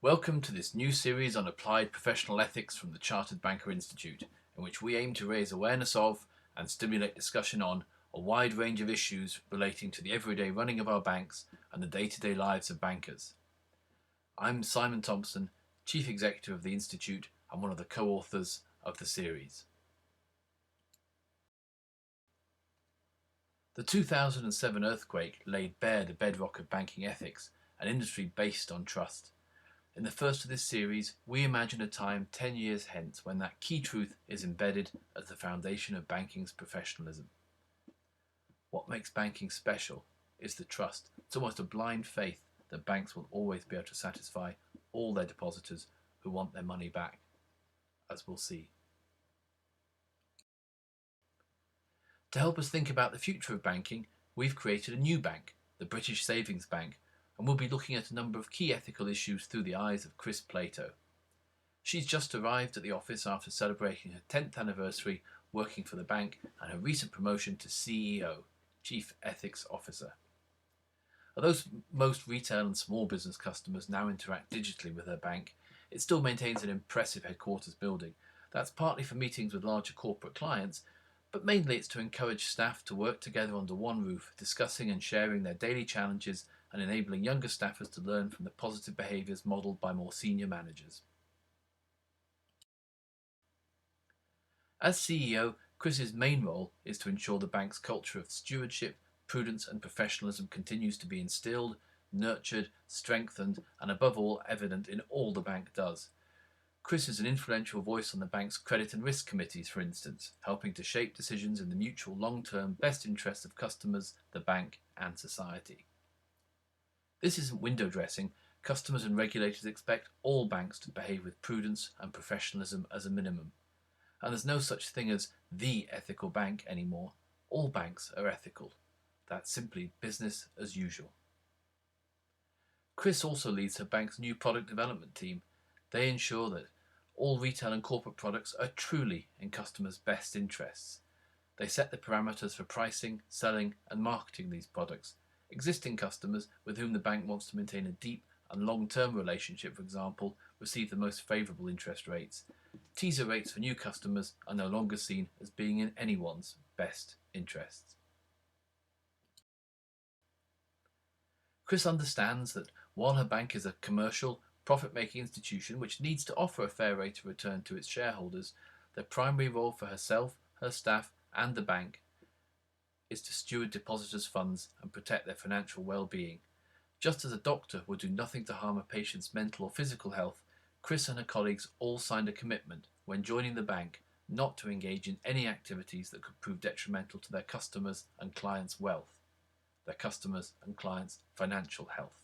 Welcome to this new series on applied professional ethics from the Chartered Banker Institute, in which we aim to raise awareness of and stimulate discussion on a wide range of issues relating to the everyday running of our banks and the day-to-day lives of bankers. I'm Simon Thompson, Chief Executive of the Institute and one of the co-authors of the series. The 2007 earthquake laid bare the bedrock of banking ethics, an industry based on trust. In the first of this series, we imagine a time 10 years hence when that key truth is embedded as the foundation of banking's professionalism. What makes banking special is the trust. It's almost a blind faith that banks will always be able to satisfy all their depositors who want their money back, as we'll see. To help us think about the future of banking, we've created a new bank, the British Savings Bank, and we'll be looking at a number of key ethical issues through the eyes of Chris Plato. She's just arrived at the office after celebrating her 10th anniversary working for the bank and her recent promotion to CEO, Chief Ethics Officer. Although most retail and small business customers now interact digitally with her bank, it still maintains an impressive headquarters building. That's partly for meetings with larger corporate clients, but mainly it's to encourage staff to work together under one roof, discussing and sharing their daily challenges and enabling younger staffers to learn from the positive behaviours modelled by more senior managers. As CEO, Chris's main role is to ensure the bank's culture of stewardship, prudence and professionalism continues to be instilled, nurtured, strengthened and above all evident in all the bank does. Chris is an influential voice on the bank's credit and risk committees, for instance, helping to shape decisions in the mutual long-term best interests of customers, the bank and society. This isn't window dressing. Customers and regulators expect all banks to behave with prudence and professionalism as a minimum. And there's no such thing as the ethical bank anymore. All banks are ethical. That's simply business as usual. Chris also leads her bank's new product development team. They ensure that all retail and corporate products are truly in customers' best interests. They set the parameters for pricing, selling and marketing these products. Existing customers with whom the bank wants to maintain a deep and long-term relationship, for example, receive the most favourable interest rates. Teaser rates for new customers are no longer seen as being in anyone's best interests. Chris understands that while her bank is a commercial, profit-making institution which needs to offer a fair rate of return to its shareholders, the primary role for herself, her staff and the bank is to steward depositors' funds and protect their financial well-being. Just as a doctor would do nothing to harm a patient's mental or physical health, Chris and her colleagues all signed a commitment when joining the bank not to engage in any activities that could prove detrimental to their customers' and clients' wealth, their customers' and clients' financial health.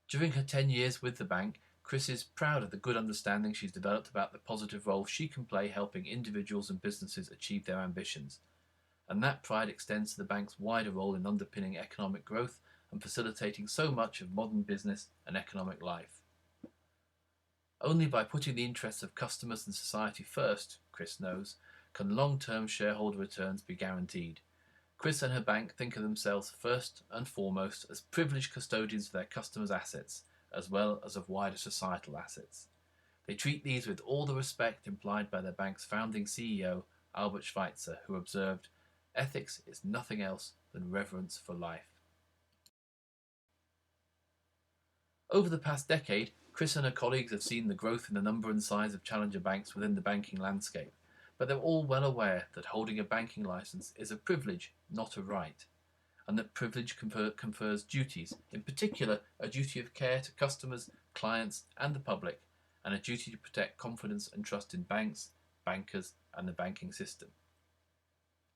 During her 10 years with the bank, Chris is proud of the good understanding she's developed about the positive role she can play helping individuals and businesses achieve their ambitions. And that pride extends to the bank's wider role in underpinning economic growth and facilitating so much of modern business and economic life. Only by putting the interests of customers and society first, Chris knows, can long-term shareholder returns be guaranteed. Chris and her bank think of themselves first and foremost as privileged custodians of their customers' assets, as well as of wider societal assets. They treat these with all the respect implied by their bank's founding CEO, Albert Schweitzer, who observed, "Ethics is nothing else than reverence for life." Over the past decade, Chris and her colleagues have seen the growth in the number and size of challenger banks within the banking landscape, but they're all well aware that holding a banking license is a privilege, not a right, and that privilege confers duties, in particular a duty of care to customers, clients and the public, and a duty to protect confidence and trust in banks, bankers and the banking system.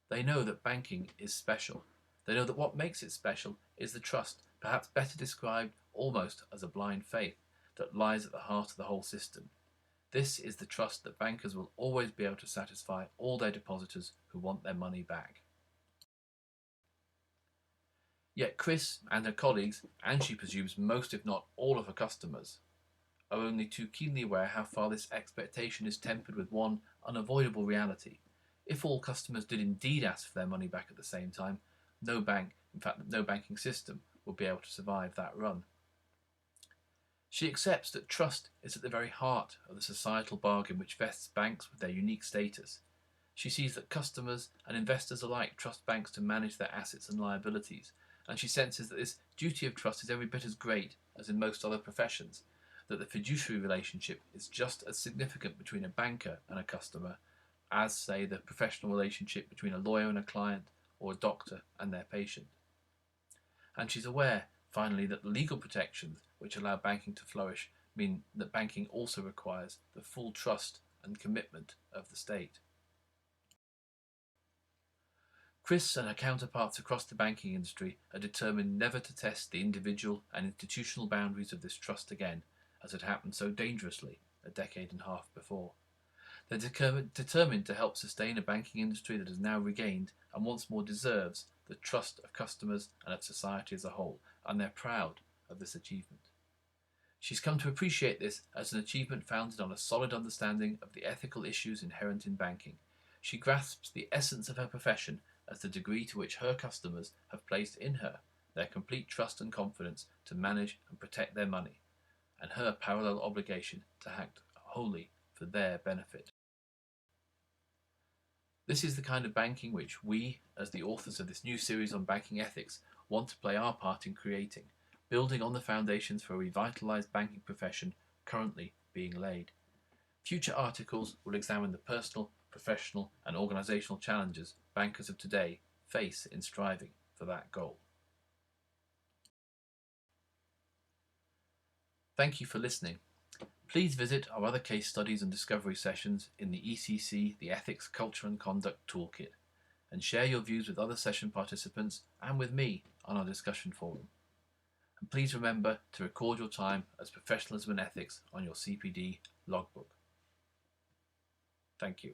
They know that banking is special. They know that what makes it special is the trust, perhaps better described almost as a blind faith, that lies at the heart of the whole system. This is the trust that bankers will always be able to satisfy all their depositors who want their money back. Yet Chris and her colleagues, and she presumes most if not all of her customers, are only too keenly aware how far this expectation is tempered with one unavoidable reality. If all customers did indeed ask for their money back at the same time, no bank, in fact no banking system, will be able to survive that run. She accepts that trust is at the very heart of the societal bargain which vests banks with their unique status. She sees that customers and investors alike trust banks to manage their assets and liabilities, and she senses that this duty of trust is every bit as great as in most other professions, that the fiduciary relationship is just as significant between a banker and a customer as, say, the professional relationship between a lawyer and a client or a doctor and their patient. And she's aware, finally, that the legal protections which allow banking to flourish mean that banking also requires the full trust and commitment of the state. Chris and her counterparts across the banking industry are determined never to test the individual and institutional boundaries of this trust again, as had happened so dangerously a decade and a half before. They're determined to help sustain a banking industry that has now regained and once more deserves the trust of customers and of society as a whole, and they're proud of this achievement. She's come to appreciate this as an achievement founded on a solid understanding of the ethical issues inherent in banking. She grasps the essence of her profession as the degree to which her customers have placed in her their complete trust and confidence to manage and protect their money, and her parallel obligation to act wholly for their benefit. This is the kind of banking which we, as the authors of this new series on banking ethics, want to play our part in creating, building on the foundations for a revitalised banking profession currently being laid. Future articles will examine the personal, professional and organisational challenges bankers of today face in striving for that goal. Thank you for listening. Please visit our other case studies and discovery sessions in the ECC, the Ethics, Culture and Conduct Toolkit, and share your views with other session participants and with me on our discussion forum. And please remember to record your time as professionalism and ethics on your CPD logbook. Thank you.